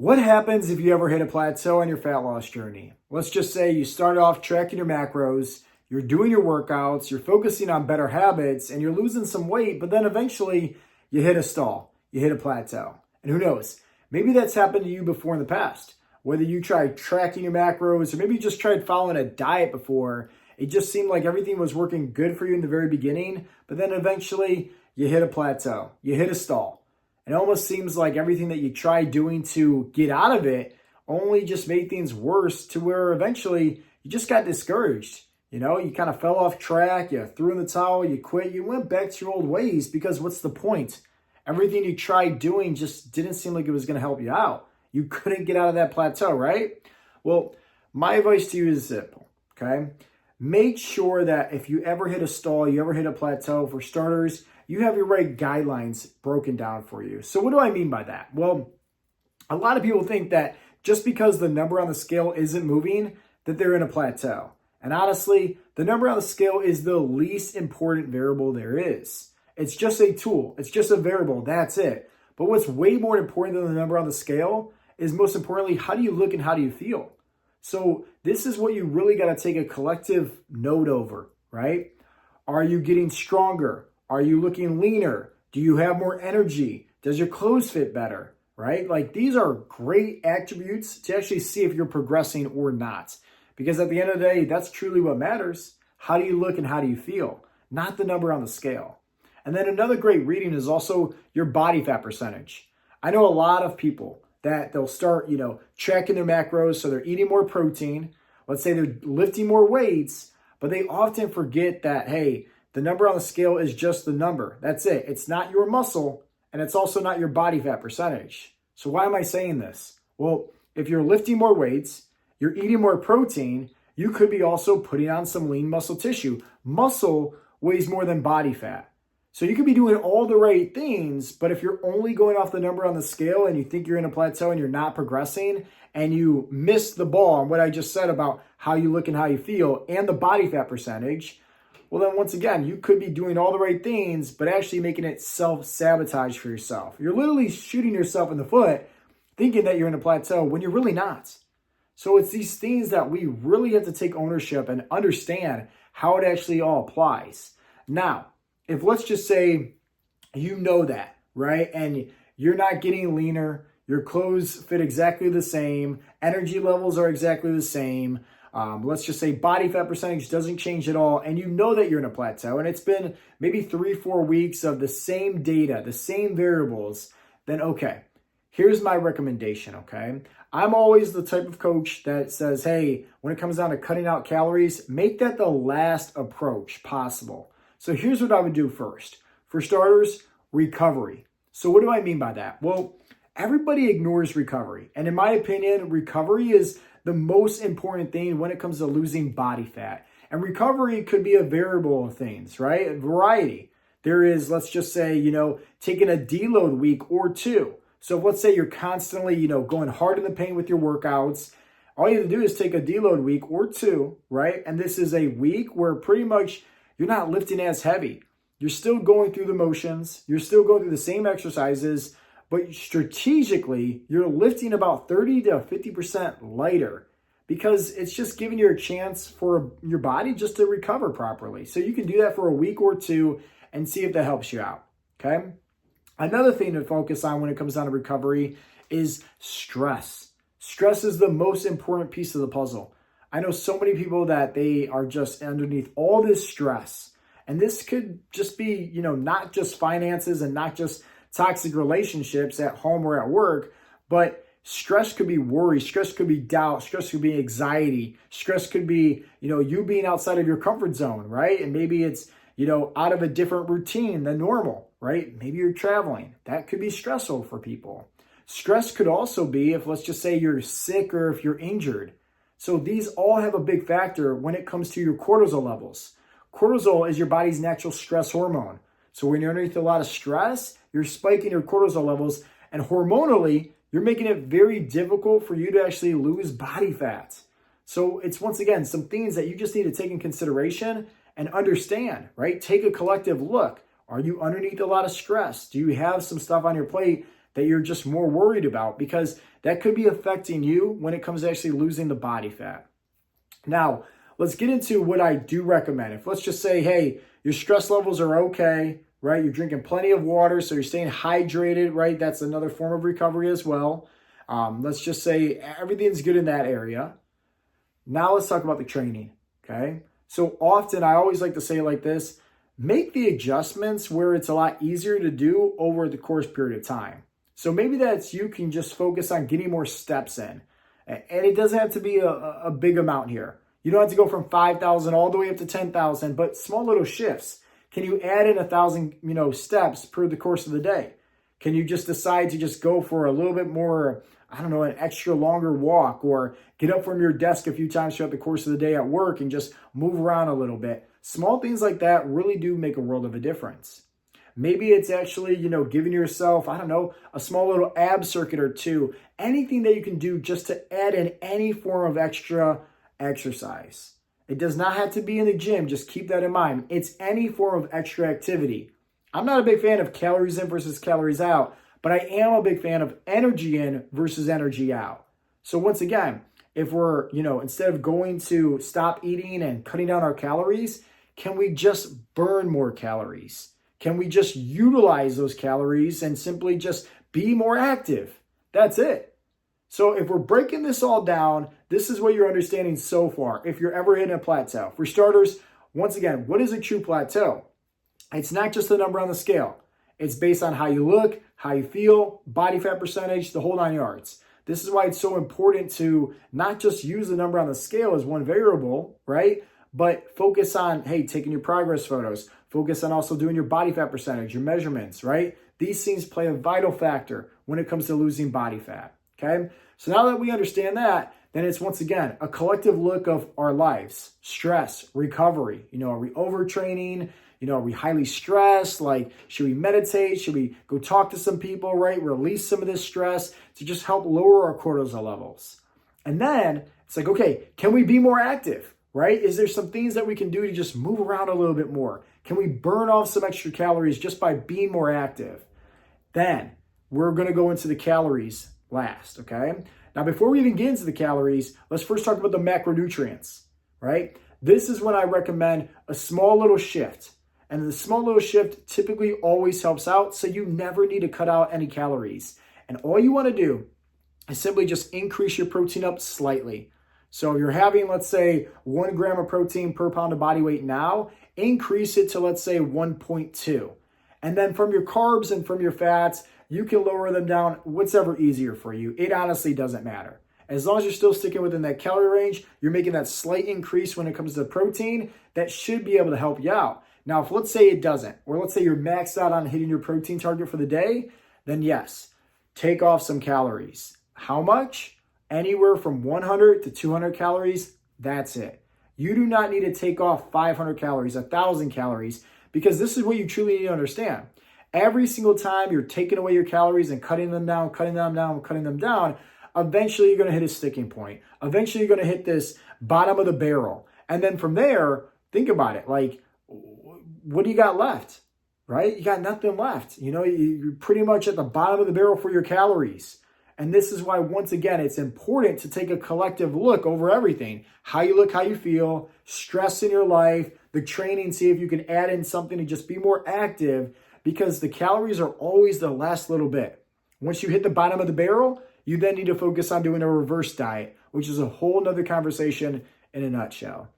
What happens if you ever hit a plateau on your fat loss journey? Let's just say you start off tracking your macros, you're doing your workouts, you're focusing on better habits, and you're losing some weight, but then eventually you hit a stall, you hit a plateau. And who knows, maybe that's happened to you before in the past. Whether you tried tracking your macros or maybe you just tried following a diet before, it just seemed like everything was working good for you in the very beginning, but then eventually you hit a plateau, you hit a stall. It almost seems like everything that you tried doing to get out of it only just made things worse, to where eventually you just got discouraged. You know, you kind of fell off track, you threw in the towel, you quit, you went back to your old ways, because what's the point? Everything you tried doing just didn't seem like it was going to help you out. You couldn't get out of that plateau, right? Well, my advice to you is simple, okay? Make sure that if you ever hit a stall, you ever hit a plateau, for starters, you have your right guidelines broken down for you. So what do I mean by that? Well, a lot of people think that just because the number on the scale isn't moving, that they're in a plateau. And honestly, the number on the scale is the least important variable there is. It's just a tool. It's just a variable. That's it. But what's way more important than the number on the scale is, most importantly, how do you look and how do you feel? So this is what you really got to take a collective note over, right? Are you getting stronger? Are you looking leaner? Do you have more energy? Does your clothes fit better, right? Like, these are great attributes to actually see if you're progressing or not. Because at the end of the day, that's truly what matters. How do you look and how do you feel? Not the number on the scale. And then another great reading is also your body fat percentage. I know a lot of people that they'll start, tracking their macros, so they're eating more protein. Let's say they're lifting more weights, but they often forget that, hey, the number on the scale is just the number. That's it. It's not your muscle, and it's also not your body fat percentage. So why am I saying this? Well, if you're lifting more weights, you're eating more protein, you could be also putting on some lean muscle tissue. Muscle weighs more than body fat. So you could be doing all the right things, but if you're only going off the number on the scale and you think you're in a plateau and you're not progressing, and you miss the ball on what I just said about how you look and how you feel and the body fat percentage, well, then once again, you could be doing all the right things, but actually making it self-sabotage for yourself. You're literally shooting yourself in the foot thinking that you're in a plateau when you're really not. So it's these things that we really have to take ownership and understand how it actually all applies. Now, if let's just say you know that, right? And you're not getting leaner, your clothes fit exactly the same, energy levels are exactly the same, let's just say body fat percentage doesn't change at all, and you know that you're in a plateau, and it's been maybe 3-4 weeks of the same data, the same variables, then okay, here's my recommendation, okay? I'm always the type of coach that says, hey, when it comes down to cutting out calories, make that the last approach possible. So here's what I would do first. For starters, recovery. So what do I mean by that? Well, everybody ignores recovery. And in my opinion, recovery is the most important thing when it comes to losing body fat. And recovery could be a variable of things, right? A variety. There is, let's just say, taking a deload week or two. So let's say you're constantly, going hard in the paint with your workouts. All you have to do is take a deload week or two, right? And this is a week where pretty much you're not lifting as heavy. You're still going through the motions. You're still going through the same exercises, but strategically, you're lifting about 30 to 50% lighter, because it's just giving you a chance for your body just to recover properly. So you can do that for a week or two and see if that helps you out, okay? Another thing to focus on when it comes down to recovery is stress. Stress is the most important piece of the puzzle. I know so many people that they are just underneath all this stress. And this could just be, not just finances and not just toxic relationships at home or at work, but stress could be worry, stress could be doubt, stress could be anxiety, stress could be, you being outside of your comfort zone, right? And maybe it's, out of a different routine than normal, right? Maybe you're traveling. That could be stressful for people. Stress could also be if, let's just say, you're sick or if you're injured. So these all have a big factor when it comes to your cortisol levels. Cortisol is your body's natural stress hormone. So when you're underneath a lot of stress, you're spiking your cortisol levels, and hormonally, you're making it very difficult for you to actually lose body fat. So it's, once again, some things that you just need to take in consideration and understand, right? Take a collective look. Are you underneath a lot of stress? Do you have some stuff on your plate that you're just more worried about, because that could be affecting you when it comes to actually losing the body fat. Now, let's get into what I do recommend. If let's just say, hey, your stress levels are okay, right? You're drinking plenty of water, so you're staying hydrated, right? That's another form of recovery as well. Let's just say everything's good in that area. Now let's talk about the training, okay? So often I always like to say it like this: make the adjustments where it's a lot easier to do over the course period of time. So maybe that's you can just focus on getting more steps in. And it doesn't have to be a big amount here. You don't have to go from 5,000 all the way up to 10,000, but small little shifts. Can you add in 1,000, steps per the course of the day? Can you just decide to just go for a little bit more, I don't know, an extra longer walk, or get up from your desk a few times throughout the course of the day at work and just move around a little bit? Small things like that really do make a world of a difference. Maybe it's actually, giving yourself, I don't know, a small little ab circuit or two. Anything that you can do just to add in any form of extra exercise. It does not have to be in the gym. Just keep that in mind. It's any form of extra activity. I'm not a big fan of calories in versus calories out, but I am a big fan of energy in versus energy out. So once again, if we're, instead of going to stop eating and cutting down our calories, can we just burn more calories? Can we just utilize those calories and simply just be more active? That's it. So if we're breaking this all down, this is what you're understanding so far, if you're ever hitting a plateau. For starters, once again, what is a true plateau? It's not just the number on the scale. It's based on how you look, how you feel, body fat percentage, the whole 9 yards. This is why it's so important to not just use the number on the scale as one variable, right? But focus on, hey, taking your progress photos. Focus on also doing your body fat percentage, your measurements, right? These things play a vital factor when it comes to losing body fat, okay? So now that we understand that, then it's once again a collective look of our lives, stress, recovery. Are we overtraining? Are we highly stressed? Like, should we meditate? Should we go talk to some people, right? Release some of this stress to just help lower our cortisol levels. And then it's like, okay, can we be more active, right? Is there some things that we can do to just move around a little bit more? Can we burn off some extra calories just by being more active? Then we're going to go into the calories last, okay? Now, before we even get into the calories, let's first talk about the macronutrients, right? This is when I recommend a small little shift. And the small little shift typically always helps out, so you never need to cut out any calories. And all you want to do is simply just increase your protein up slightly. So if you're having, let's say, 1 gram of protein per pound of body weight now, increase it to, let's say, 1.2. And then from your carbs and from your fats, you can lower them down, whatever easier for you. It honestly doesn't matter. As long as you're still sticking within that calorie range, you're making that slight increase when it comes to protein, that should be able to help you out. Now, if let's say it doesn't, or let's say you're maxed out on hitting your protein target for the day, then yes, take off some calories. How much? Anywhere from 100 to 200 calories, that's it. You do not need to take off 500 calories, 1,000 calories, because this is what you truly need to understand. Every single time you're taking away your calories and cutting them down, eventually you're going to hit a sticking point. Eventually you're going to hit this bottom of the barrel. And then from there, think about it. Like, what do you got left, right? You got nothing left. You're pretty much at the bottom of the barrel for your calories. And this is why, once again, it's important to take a collective look over everything. How you look, how you feel, stress in your life, the training, see if you can add in something to just be more active, because the calories are always the last little bit. Once you hit the bottom of the barrel, you then need to focus on doing a reverse diet, which is a whole nother conversation in a nutshell.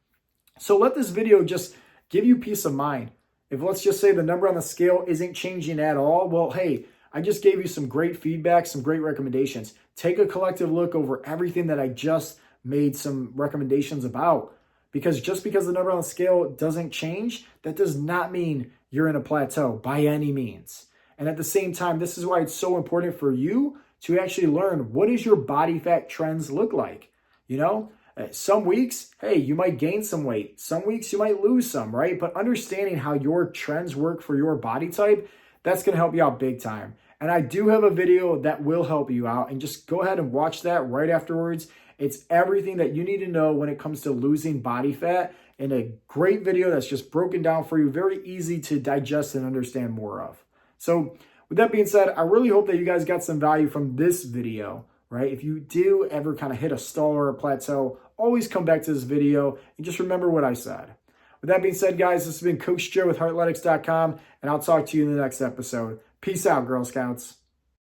So let this video just give you peace of mind. If let's just say the number on the scale isn't changing at all, well, hey, I just gave you some great feedback, some great recommendations. Take a collective look over everything that I just made some recommendations about. Because just because the number on the scale doesn't change, that does not mean you're in a plateau by any means. And at the same time, this is why it's so important for you to actually learn, what does your body fat trends look like? Some weeks, hey, you might gain some weight. Some weeks you might lose some, right? But understanding how your trends work for your body type, that's going to help you out big time. And I do have a video that will help you out, and just go ahead and watch that right afterwards. It's everything that you need to know when it comes to losing body fat, and a great video that's just broken down for you, very easy to digest and understand more of. So With that being said, I really hope that you guys got some value from this video, right? If you do ever kind of hit a stall or a plateau, always come back to this video and just remember what I said. With that being said, guys, this has been Coach Joe with Heartletics.com, and I'll talk to you in the next episode. Peace out, Girl Scouts.